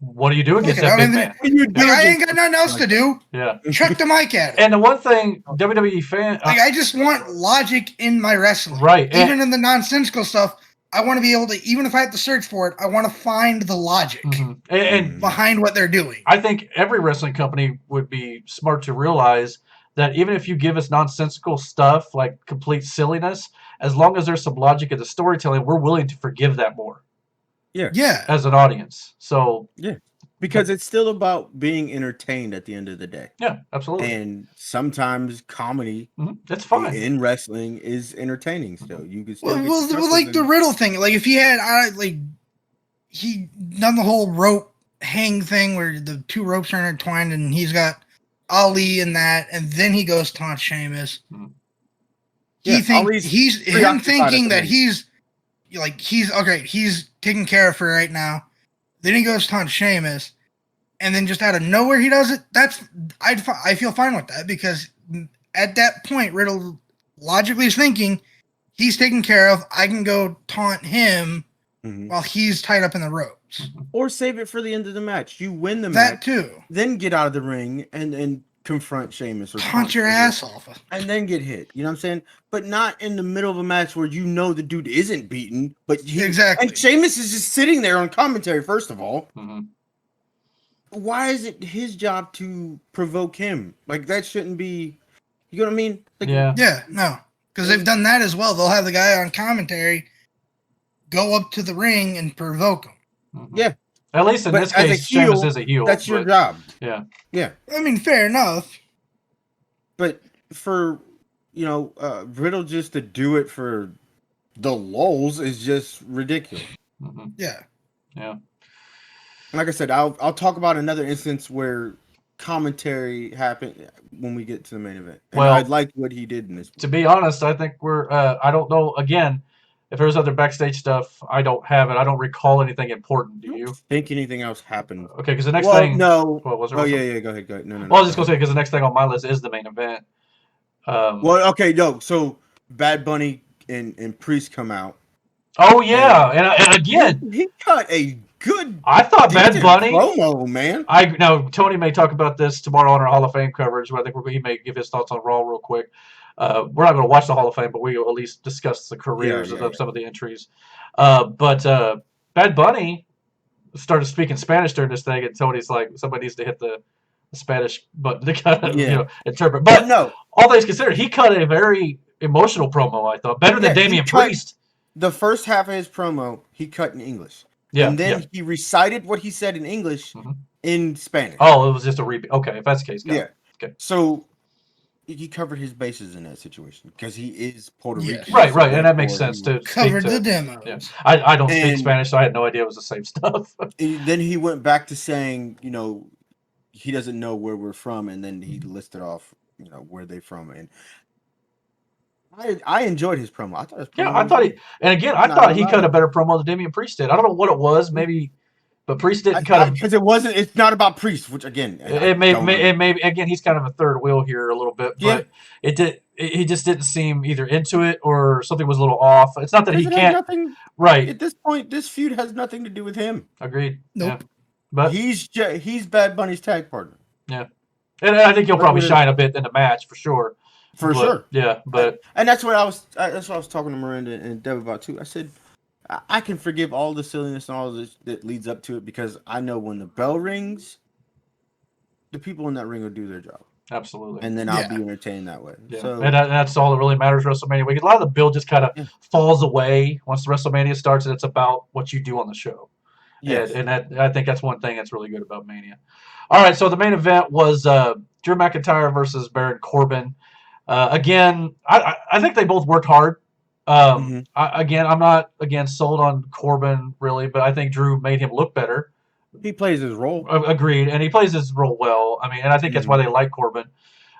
What do you do against Look, that I big don't man? What you like, do I against- ain't got nothing else to do. Yeah, Chuck the mic at it. and the one thing WWE fan, Like, I just want logic in my wrestling. right? Even in the nonsensical stuff, I want to be able to, even if I have to search for it, I want to find the logic and behind what they're doing. I think every wrestling company would be smart to realize that even if you give us nonsensical stuff like complete silliness, as long as there's some logic in the storytelling, we're willing to forgive that more Yeah. as an audience. So Yeah. Because it's still about being entertained at the end of the day. yeah, absolutely. And sometimes comedy It's fine. in wrestling is entertaining still. You can still Well, get well, your well, like chuckles the and- Riddle thing. Like if he had, he done the whole rope hang thing where the two ropes are intertwined, and he's got Ali in that, and then he goes taunt Sheamus. Mhm. Ali's He's him preoccupied at thinking the that moment. he's okay. He's taken care of for right now. Then he goes taunt Sheamus, and then just out of nowhere he does it. I feel fine with that because at that point Riddle logically is thinking he's taken care of. I can go taunt him while he's tied up in the ropes. Or save it for the end of the match. You win the That match, too. then get out of the ring and confront Sheamus or Taunt your ass off. and then get hit. You know what I'm saying? But not in the middle of a match where you know the dude isn't beaten, but Exactly. And Sheamus is just sitting there on commentary. First of all, Mhm. why is it his job to provoke him? Like that shouldn't be. You know what I mean? Like, Yeah. Yeah, no, because they've done that as well. They'll have the guy on commentary go up to the ring and provoke him. Mhm. Yeah. At least in But this as a case, heel, Sheamus is a heel. That's your but- job. Yeah. Yeah. I mean, fair enough. But for Riddle just to do it for the lulz is just ridiculous. Mhm. Yeah. Yeah. And like I said, I'll talk about another instance where commentary happened when we get to the main event. And Well- I like what he did in this. To be honest, I think we're. I don't know. Again, if there's other backstage stuff, I don't have it. I don't recall anything important. Do I you? don't think anything else happened. Okay, because the next Well, thing. no. What was there? Oh was yeah, something? yeah. Go ahead. Go ahead. No. Well, I was just gonna say because the next thing on my list is the main event. Well, okay, no. So Bad Bunny and Priest come out. Oh yeah, and again, He cut a good. I thought Bad decent Bunny. promo, man. I know Tony may talk about this tomorrow on our Hall of Fame coverage. Where I think he may give his thoughts on Raw real quick. We're not going to watch the Hall of Fame, but we will at least discuss the careers of some of the entries. But Bad Bunny started speaking Spanish during this thing, and Tony's like, somebody needs to hit the Spanish button to kind of interpret. But no, all things considered, he cut a very emotional promo. I thought better than Damian Priest. The first half of his promo, he cut in English. Yeah, and then he recited what he said in English in Spanish. Oh, it was just a repeat. Okay, if that's the case, yeah. Okay. So he covered his bases in that situation because he is Puerto Rican. Right, so and that makes sense to Covered speak the to. demo. Yeah. I don't speak Spanish, so I had no idea it was the same stuff. Then he went back to saying, he doesn't know where we're from, and then he listed off, where they from, and I enjoyed his promo. I thought his promo I thought I thought he cut a better promo than Damian Priest did. I don't know what it was, maybe, but Priest didn't cut it because it's not about Priest, which again, it may again he's kind of a third wheel here a little bit, but he just didn't seem either into it or something was a little off. It's not that he can't. Right. At this point, this feud has nothing to do with him. Agreed. Nope. Yeah. But he's Bad Bunny's tag partner. Yeah, and I think he'll probably shine a bit in the match for sure. Sure. Yeah, but and that's what I was talking to Miranda and Deb about too. I said I can forgive all the silliness and all this that leads up to it because I know when the bell rings, the people in that ring will do their job. Absolutely. And then I'll be entertained that way. Yeah. So and that's all that really matters WrestleMania week. A lot of the build just kind of falls away once the WrestleMania starts, and it's about what you do on the show. Yes. And I think that's one thing that's really good about Mania. All right, so the main event was Drew McIntyre versus Baron Corbin. Again, I think they both worked hard. I'm not sold on Corbin really, but I think Drew made him look better. He plays his role. Agreed, and he plays his role well. I mean, and I think that's why they like Corbin.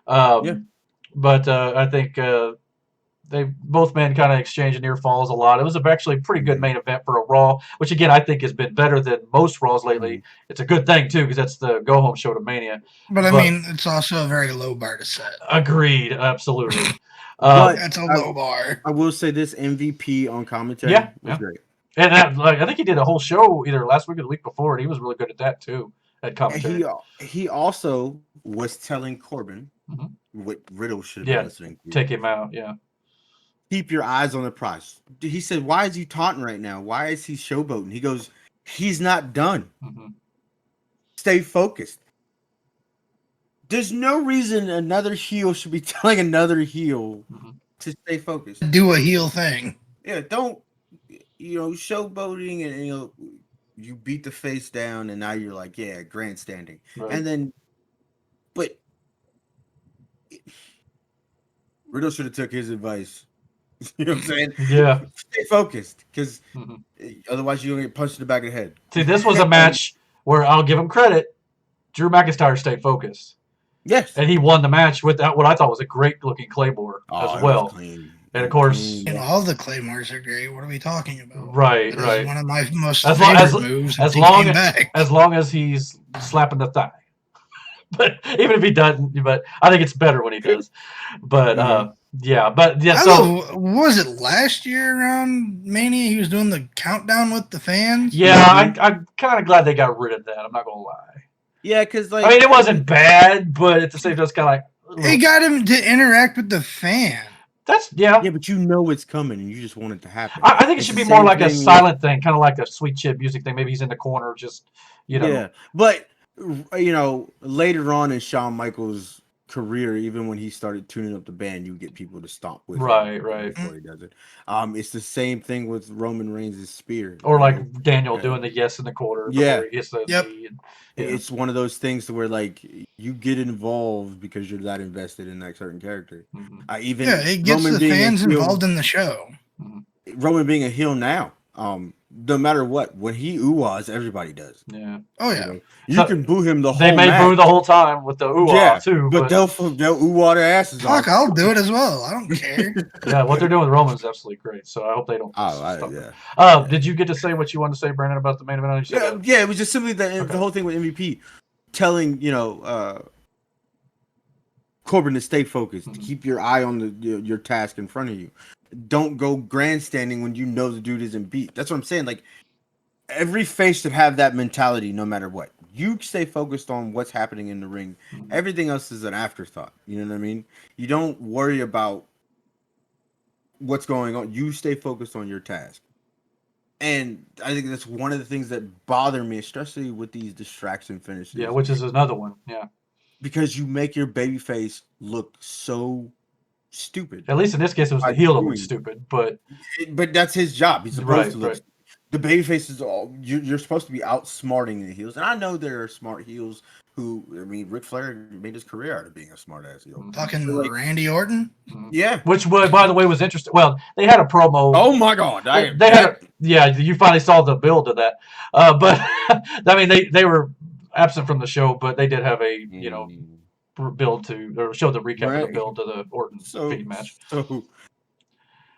But I think they both men kind of exchanged near falls a lot. It was actually a pretty good main event for a Raw, which again I think has been better than most Raws lately. It's a good thing too because that's the go home show to Mania. But I mean, it's also a very low bar to set. Agreed, absolutely. That's a low bar. I will say this: MVP on commentary was great. And I think he did a whole show either last week or the week before, and he was really good at that too, at commentary. He also was telling Corbin what Riddle should have been listening to. Take him out, Keep your eyes on the prize. He said, why is he taunting right now? Why is he showboating? He goes, he's not done. Stay focused. There's no reason another heel should be telling another heel to stay focused. Do a heel thing. Yeah, don't showboating and you beat the face down and now you're like, yeah, grandstanding. Right. And then but Riddle should have took his advice. You know what I'm saying? Yeah. Stay focused, because otherwise you're gonna get punched in the back of the head. See, this was a match where I'll give him credit. Drew McIntyre stayed focused. Yes. And he won the match with that, what I thought was a great looking Claymore as well. And of course, and all the Claymores are great. What are we talking about? Right, That is right. one of my most As favorite moves. as long as he's slapping the thigh. But even if he doesn't, but I think it's better when he does. But yeah, but yeah. So what was it last year around Mania? He was doing the countdown with the fans. Yeah, I'm kind of glad they got rid of that. I'm not gonna lie. Yeah, because like I mean, it wasn't bad, but at the same time, it's kind of like it got him to interact with the fan. That's yeah, but you know it's coming, and you just want it to happen. I think it should be more like a silent thing, kind of like a sweet chip music thing. Maybe he's in the corner, just Yeah, but later on in Shawn Michaels' career, even when he started tuning up the band, you get people to stomp with him before he does it. It's the same thing with Roman Reigns' spear, or like Daniel doing the yes in the corner. Yeah, he hits the knee and, it's one of those things to where like you get involved because you're that invested in that certain character. It gets Roman the fans involved in the show. Roman being a heel now, no matter what, when he ooh-ahs, everybody does. Yeah. Oh yeah. You can boo him the whole They may match. boo the whole time with the ooh-ah too. But they'll ooh-ah their asses off. Fuck, I'll do it as well. I don't care. Yeah, what they're doing with Roman is absolutely great. So I hope they don't. Did you get to say what you wanted to say, Brandon, about the main event? Yeah, it was just simply the whole thing with MVP telling Corbin to stay focused, to keep your eye on your task in front of you. Don't go grandstanding when you know the dude isn't beat. That's what I'm saying. Like, every face should have that mentality no matter what. You stay focused on what's happening in the ring. Everything else is an afterthought. You know what I mean? You don't worry about what's going on. You stay focused on your task. And I think that's one of the things that bother me, especially with these distraction finishes. Yeah, which is another one. Yeah. Because you make your babyface look so stupid. At least in this case, it was the heel that looked stupid, but that's his job. He's supposed to look. Right. The babyface is all you're supposed to be outsmarting the heels, and I know there are smart heels who. I mean, Ric Flair made his career out of being a smart ass heel. Fucking Randy Orton. Yeah, which by the way was interesting. Well, they had a promo. Oh my god, you finally saw the build of that, but I mean they were absent from the show, but they did have a build to or show the recap of the build to the Orton feed match. So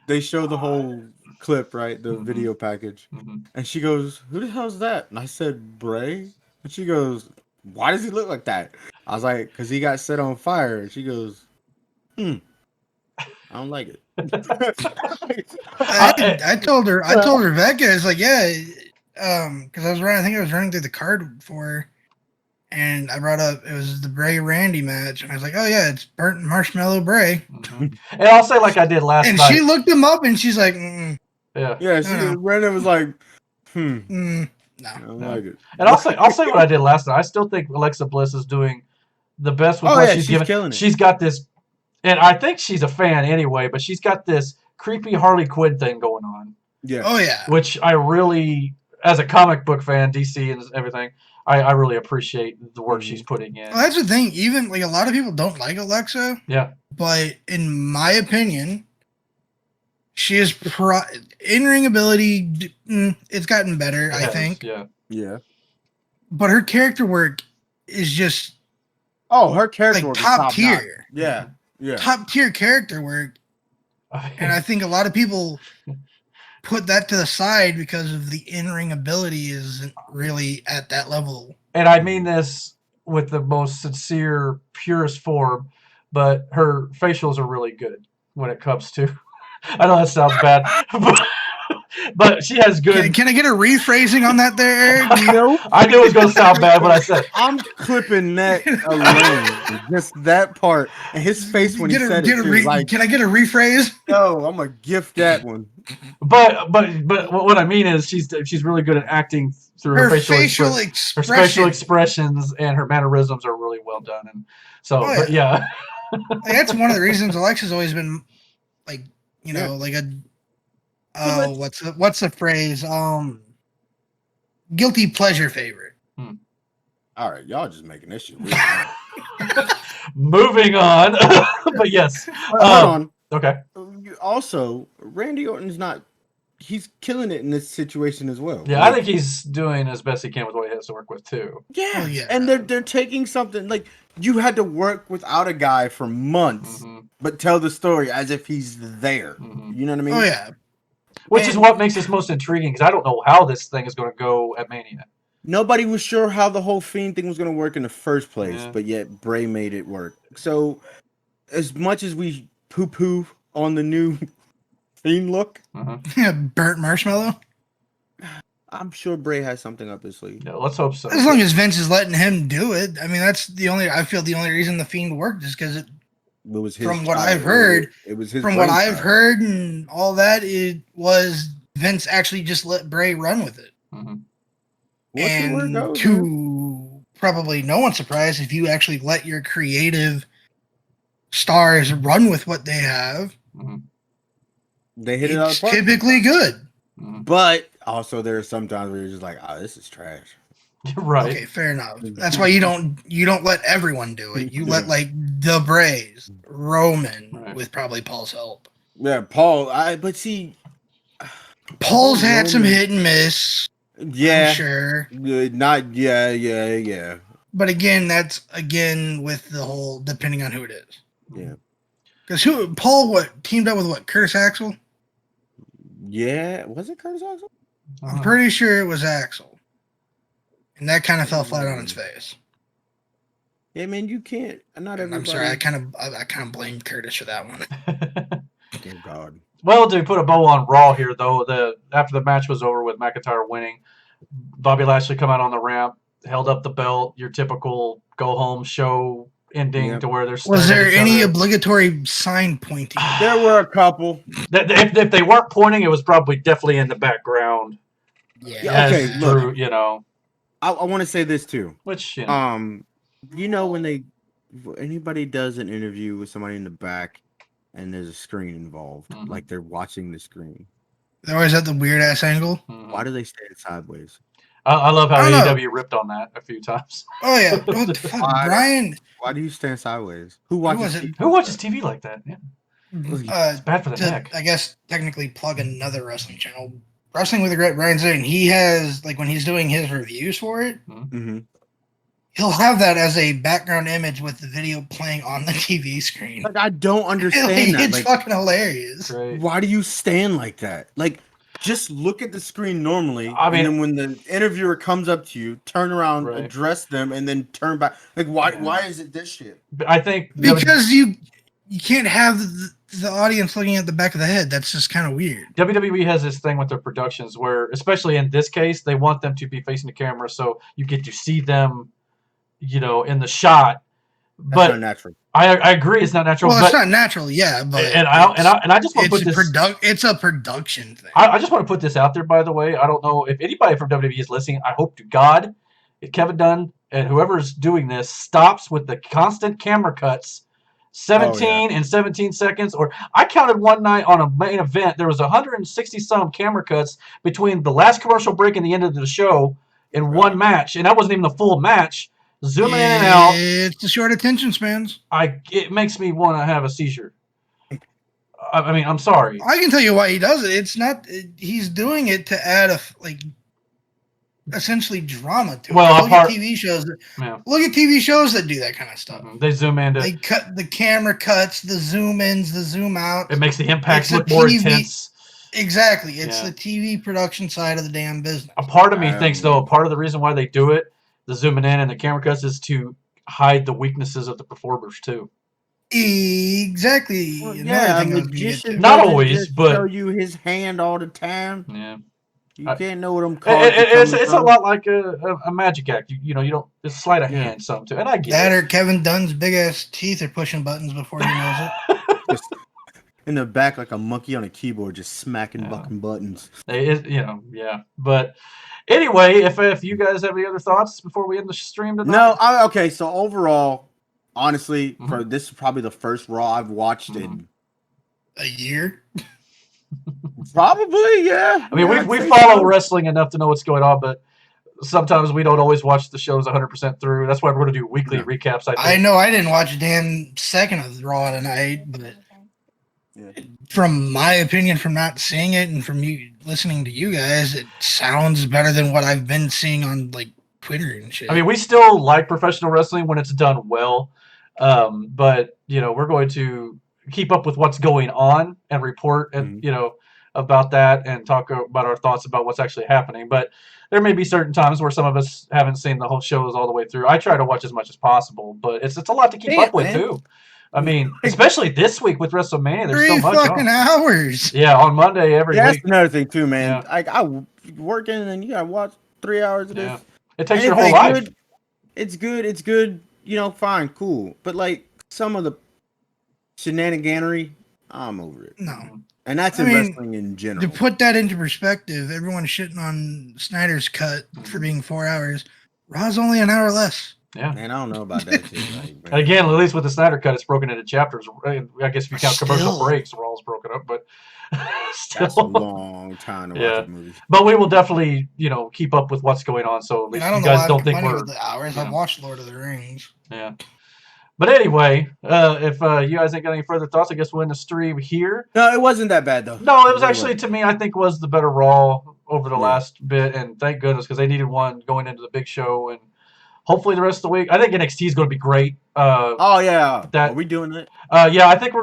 they show the whole clip, right? The video package, and she goes, "Who the hell's that?" And I said, "Bray." And she goes, "Why does he look like that?" I was like, "Cause he got set on fire." And she goes, I don't like it. I told her, Rebecca, it's like, because I think I was running through the card for her. And I brought up, it was the Bray Randy match. And I was like, oh, yeah, it's Burnt Marshmallow Bray. And I'll say like I did last night. And she looked him up and she's like, Yeah. Yeah, Brandon was like, no. I don't like it. And I'll say what I did last night. I still think Alexa Bliss is doing the best with what she's given. Killing it. She's got this, and I think she's a fan anyway, but she's got this creepy Harley Quinn thing going on. Yeah. Oh, yeah. Which I really, as a comic book fan, DC and everything, I really appreciate the work she's putting in. Well, that's the thing. Even like a lot of people don't like Alexa. Yeah. But in my opinion, she is in-ring ability. It's gotten better, I think. Yeah. Yeah. But her character work is just her character like work top is tier. Yeah. Yeah. Top tier character work. And I think a lot of people put that to the side because of the in-ring ability isn't really at that level. And I mean this with the most sincere, purest form, but her facials are really good when it comes to. I know that sounds bad, but she has good. Can I get a rephrasing on that there, Eric? No, I knew it was going to sound bad when I said it. I'm clipping that alone, just that part, and his face when he said it. Like, can I get a rephrase? No, I'm gonna gift that one. But what I mean is she's really good at acting through her facial expression. expressions and her mannerisms are really well done. And so, Oh, but yeah, like, that's one of the reasons Alexa's always been like, you know, like a what's the phrase? Guilty pleasure favorite. All right, y'all just making this shit weird. Now. moving on. But yes, Hold on. Okay. Also, Randy Orton's he's killing it in this situation as well. Yeah, I think he's doing as best he can with what he has to work with too. Yeah, Oh, yeah. and they're taking something like you had to work without a guy for months, but tell the story as if he's there. You know what I mean? Oh yeah. Which is what makes this most intriguing because I don't know how this thing is going to go at Mania. Nobody was sure how the whole Fiend thing was going to work in the first place, but yet Bray made it work. So, as much as we poo-poo on the new Fiend look, burnt marshmallow. I'm sure Bray has something up his sleeve. Yeah, let's hope so. As long as Vince is letting him do it, I mean, that's the only. I feel the only reason the Fiend worked is because it was his. From what I've heard, it was his. From what I've heard and all that, it was Vince actually just let Bray run with it. And to probably no one's surprise, if you actually let your creative stars run with what they have, they hit it out of the park. Typically good. But also there are some times where you're just like, oh, this is trash. Right. Okay, fair enough. That's why you don't let everyone do it. You let like the Brays, Roman with probably Paul's help. Yeah, Paul. But see, Paul's had some hit and miss. Yeah, I'm sure. Good. Not. Yeah. But again, that's with the whole depending on who it is. Yeah. Because Paul teamed up with Curtis Axel? Yeah, was it Curtis Axel? I'm pretty sure it was Axel. And that kind of fell flat on its face. Yeah, man, you can't. Not everybody. I'm sorry, I kind of blame Curtis for that one. Oh God. Well, to put a bow on Raw here, though, after the match was over with McIntyre winning, Bobby Lashley come out on the ramp, held up the belt, your typical go home show ending to where there's. Was there any obligatory sign pointing? There were a couple. If they weren't pointing, it was probably definitely in the background. Yeah. Okay. Look, you know, I want to say this too. Which when anybody does an interview with somebody in the back, and there's a screen involved, like they're watching the screen. They always have the weird ass angle. Why do they stand sideways? I love how AEW ripped on that a few times. Oh yeah, what the fuck, Brian? Why do you stand sideways? Who watches TV like that? Yeah. It's bad for the neck. I guess technically plug another wrestling channel. Wrestling with the Great Brian Zane. He has when he's doing his reviews for it. He'll have that as a background image with the video playing on the TV screen. Like, I don't understand that. It's fucking hilarious. Right. Why do you stand like that? Like, just look at the screen normally. And then when the interviewer comes up to you, turn around, address them, and then turn back. Like, why is it this shit? I think because you can't have the audience looking at the back of the head. That's just kind of weird. WWE has this thing with their productions where, especially in this case, they want them to be facing the camera so you get to see them, in the shot. But that's not natural. I agree, it's not natural. Well, it's not natural, yeah. But I just want to put this. It's a production thing. I just want to put this out there. By the way, I don't know if anybody from WWE is listening. I hope to God, if Kevin Dunn and whoever's doing this stops with the constant camera cuts. 17 and 17 seconds, or I counted one night on a main event. There was 160 some camera cuts between the last commercial break and the end of the show in one match, and that wasn't even the full match. Zooming in and out. It's the short attention spans. It makes me want to have a seizure. I mean, I'm sorry. I can tell you why he does it. It's not. He's doing it to add essentially drama to it. Look at TV shows. Look at TV shows that do that kind of stuff. They zoom in. They cut the camera cuts, the zoom ins, the zoom outs. It makes the impacts look more intense. Exactly. It's the TV production side of the damn business. A part of me thinks, though, part of the reason why they do it, the zooming in and the camera cuts, is to hide the weaknesses of the performers too. Exactly. Well, not always, but show you his hand all the time. Yeah. You can't know what I'm calling. It's a lot like a magic act. You don't just sleight of hand something too. And I get that, or Kevin Dunn's big ass teeth are pushing buttons before he knows it. in the back like a monkey on a keyboard, just smacking fucking buttons. But anyway, if you guys have any other thoughts before we end the stream tonight? No, okay. So overall, honestly, for this is probably the first Raw I've watched in a year. Probably, yeah. I mean, yeah, we follow wrestling enough to know what's going on, but sometimes we don't always watch the shows 100% through. That's why we're going to do weekly recaps. I know I didn't watch a damn second of the Raw tonight, but from my opinion, from not seeing it and from you listening to you guys, it sounds better than what I've been seeing on like Twitter and shit. I mean, we still like professional wrestling when it's done well, but we're going to keep up with what's going on and report and about that and talk about our thoughts about what's actually happening. But there may be certain times where some of us haven't seen the whole shows all the way through. I try to watch as much as possible, but it's a lot to keep up with too. I mean, especially this week with WrestleMania, there's so much fucking hours. Yeah, on Monday every week. That's another thing too, man. Yeah. I working and you gotta watch 3 hours of this. Yeah. It takes your whole life. Good, it's good. Fine, cool. But like some of the shenaniganery, I'm over it. No. And that's in wrestling in general. To put that into perspective, everyone's shitting on Snyder's cut for being 4 hours. Raw's only an hour less. Yeah. Man, I don't know about that shit. Again, at least with the Snyder cut, it's broken into chapters. I guess if you count commercial breaks, Raw's broken up, but still. That's a long time to watch a movie. But we will definitely, keep up with what's going on. So at least you guys don't think we're the hours. I've watched Lord of the Rings. Yeah. But anyway, if you guys ain't got any further thoughts, I guess we'll end the stream here. No, it wasn't that bad, though. No, it was actually, to me, I think was the better Raw over the last bit. And thank goodness, because they needed one going into the big show. And hopefully the rest of the week. I think NXT is going to be great. Are we doing it? Yeah, I think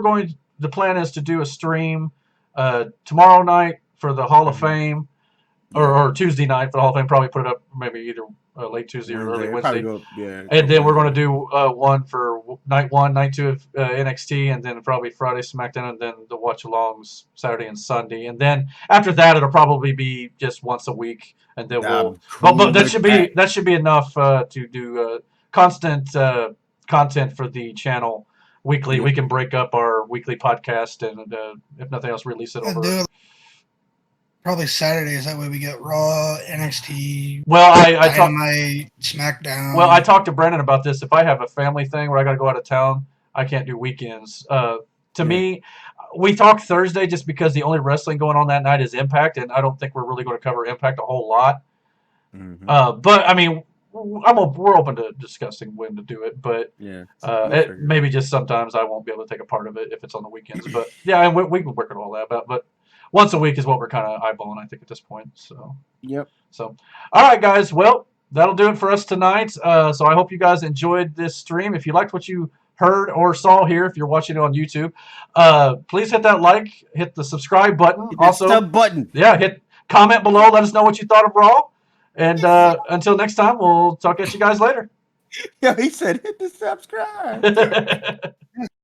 the plan is to do a stream tomorrow night for the Hall of Fame. Or Tuesday night for the Hall of Fame. Probably put it up maybe either late Tuesday or early Wednesday. And then we're going to do one for night 1, night 2 of NXT, and then probably Friday SmackDown, and then the watch-alongs Saturday and Sunday. And then after that, it'll probably be just once a week, and then but that should be enough to do constant content for the channel weekly. Yeah. We can break up our weekly podcast, and if nothing else, release it over. Probably Saturdays. That way we get Raw, NXT. Well, I talked SmackDown. Well, I talked to Brennan about this. If I have a family thing where I got to go out of town, I can't do weekends. To me, we talk Thursday just because the only wrestling going on that night is Impact, and I don't think we're really going to cover Impact a whole lot. Mm-hmm. But I mean, we're open to discussing when to do it. But maybe just sometimes I won't be able to take a part of it if it's on the weekends. But yeah, and we can work it all that out. But once a week is what we're kind of eyeballing, I think, at this point. So. Yep. So, all right, guys. Well, that'll do it for us tonight. So I hope you guys enjoyed this stream. If you liked what you heard or saw here, if you're watching it on YouTube, please hit that like, hit the subscribe button. Also, sub button. Yeah, hit comment below. Let us know what you thought of Raw. And until next time, we'll talk at you guys later. Yeah, he said hit the subscribe.